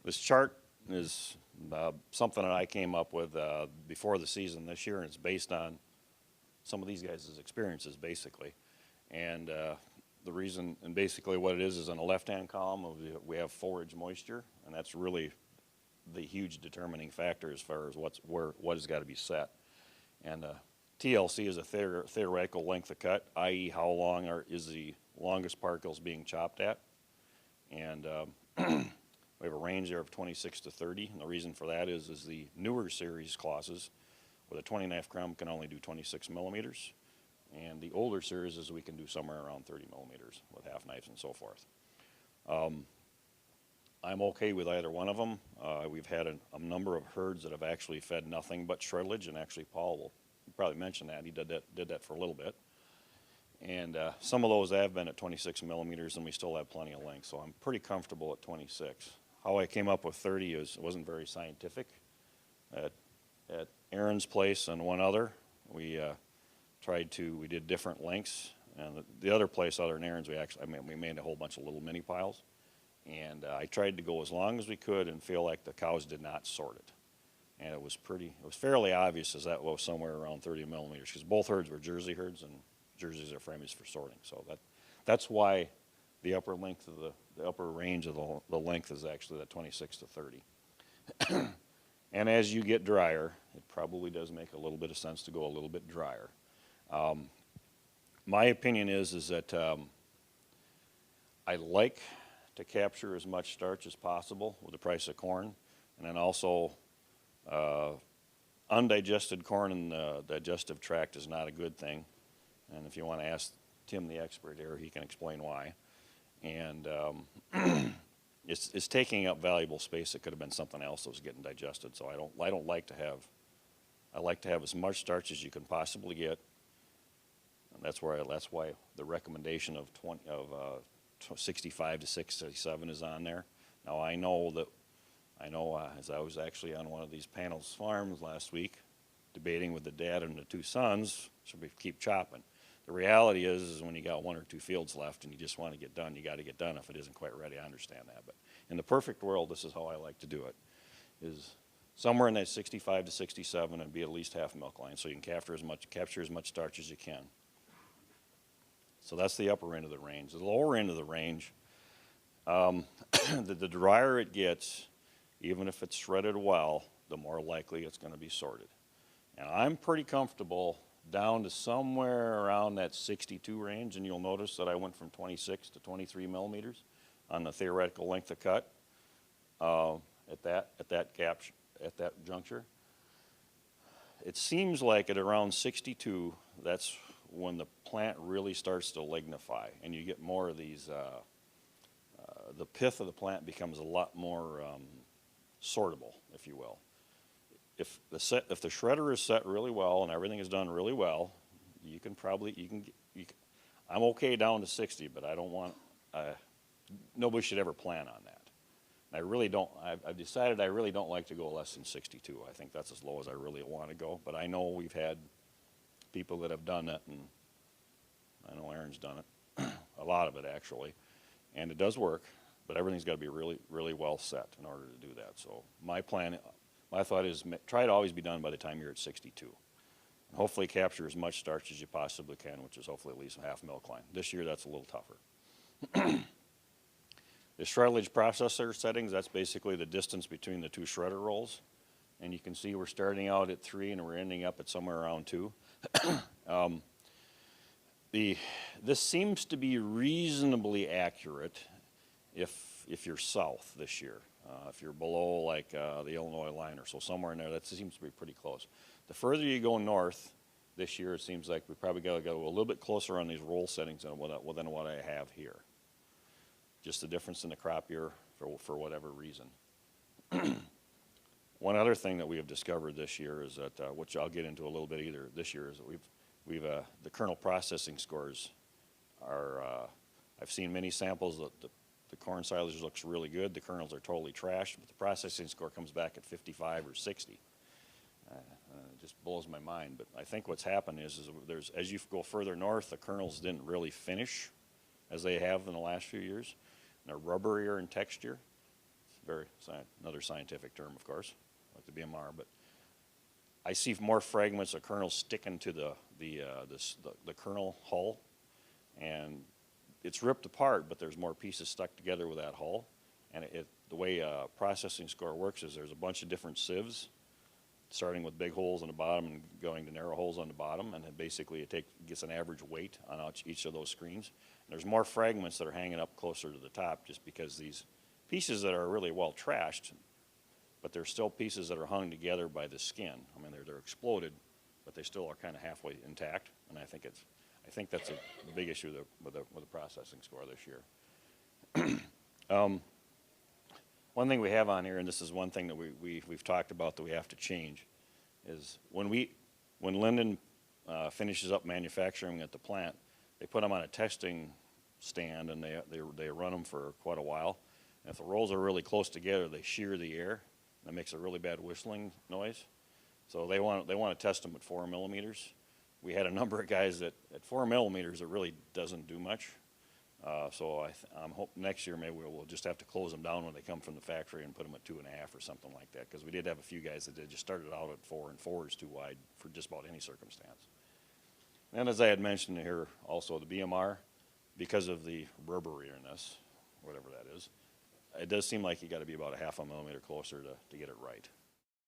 This chart is something that I came up with before the season this year, and it's based on some of these guys' experiences, basically. And the reason, and basically what it is on the left-hand column, we have forage moisture, and that's really the huge determining factor as far as what has got to be set. And TLC is a theoretical length of cut, i.e. how long is the longest particles being chopped at. And we have a range there of 26 to 30, and the reason for that is the newer series classes with a 20-knife crumb can only do 26 millimeters, and the older series is we can do somewhere around 30 millimeters with half knives and so forth. I'm okay with either one of them. We've had a number of herds that have actually fed nothing but shreddage, and actually Paul will probably mention that. He did that for a little bit. And some of those have been at 26 millimeters, and we still have plenty of length, so I'm pretty comfortable at 26. How I came up with 30 wasn't very scientific. At Aaron's place and one other, we did different lengths, and the other place other than Aaron's, we made a whole bunch of little mini piles, and I tried to go as long as we could and feel like the cows did not sort it. And it was fairly obvious as that was somewhere around 30 millimeters, because both herds were Jersey herds, and Jerseys are framed for sorting. So that's why the upper length of the upper range of the length is actually that 26 to 30. And as you get drier, it probably does make a little bit of sense to go a little bit drier. My opinion is that I like to capture as much starch as possible with the price of corn, and then also undigested corn in the digestive tract is not a good thing. And if you want to ask Tim, the expert here, he can explain why. And it's taking up valuable space. It could have been something else that was getting digested. So I like to have as much starch as you can possibly get. And that's why the recommendation of 65 to 67 is on there. Now I know as I was actually on one of these panels farms last week, debating with the dad and the two sons, should we keep chopping? The reality is when you got one or two fields left and you just want to get done, you got to get done. If it isn't quite ready, I understand that. But in the perfect world, this is how I like to do it, is somewhere in that 65 to 67 and be at least half milk line, so you can capture as much starch as you can. So that's the upper end of the range. The lower end of the range, the drier it gets, even if it's shredded well, the more likely it's going to be sorted. And I'm pretty comfortable down to somewhere around that 62 range, and you'll notice that I went from 26 to 23 millimeters on the theoretical length of cut at that juncture. It seems like at around 62, that's when the plant really starts to lignify, and you get more of these. The pith of the plant becomes a lot more sortable, if you will. If the shredder is set really well and everything is done really well, I'm okay down to 60, but I don't want, nobody should ever plan on that. And I really don't, I've decided I really don't like to go less than 62. I think that's as low as I really want to go, but I know we've had people that have done it, and I know Aaron's done it, a lot of it actually, and it does work, but everything's got to be really, really well set in order to do that. So my thought is try to always be done by the time you're at 62. And hopefully capture as much starch as you possibly can, which is hopefully at least half milk line. This year that's a little tougher. The shreddage processor settings, that's basically the distance between the two shredder rolls. And you can see we're starting out at 3 and we're ending up at somewhere around 2. This seems to be reasonably accurate if you're south this year. If you're below like the Illinois line or so, somewhere in there, that seems to be pretty close. The further you go north this year, it seems like we probably got to go a little bit closer on these roll settings than what I have here. Just the difference in the crop year for whatever reason. One other thing that we have discovered this year is that, which I'll get into a little bit either this year, is that the kernel processing scores are, I've seen many samples that the corn silage looks really good, the kernels are totally trashed, but the processing score comes back at 55 or 60. It just blows my mind, but I think what's happened is as you go further north, the kernels didn't really finish as they have in the last few years. And they're rubberier in texture. another scientific term, of course, like the BMR. But I see more fragments of kernels sticking to the kernel hull, and it's ripped apart, but there's more pieces stuck together with that hull. And the way a processing score works is there's a bunch of different sieves, starting with big holes on the bottom and going to narrow holes on the bottom, and then basically it gets an average weight on each of those screens. And there's more fragments that are hanging up closer to the top just because these pieces that are really well trashed, but they're still pieces that are hung together by the skin. I mean, they're exploded, but they still are kind of halfway intact, and I think that's a big issue with the processing score this year. One thing we have on here, and this is one thing that we've talked about that we have to change, is when Linden finishes up manufacturing at the plant, they put them on a testing stand and they run them for quite a while. And if the rolls are really close together, they shear the air. That makes a really bad whistling noise. So they want to test them at 4 millimeters. We had a number of guys that at 4 millimeters it really doesn't do much. So I'm hoping next year maybe we'll just have to close them down when they come from the factory and put them at 2.5 or something like that, because we did have a few guys that just started out at 4, and 4 is too wide for just about any circumstance. And as I had mentioned here also, the BMR, because of the reverberiness, whatever that is, it does seem like you got to be about 0.5 millimeter closer to get it right.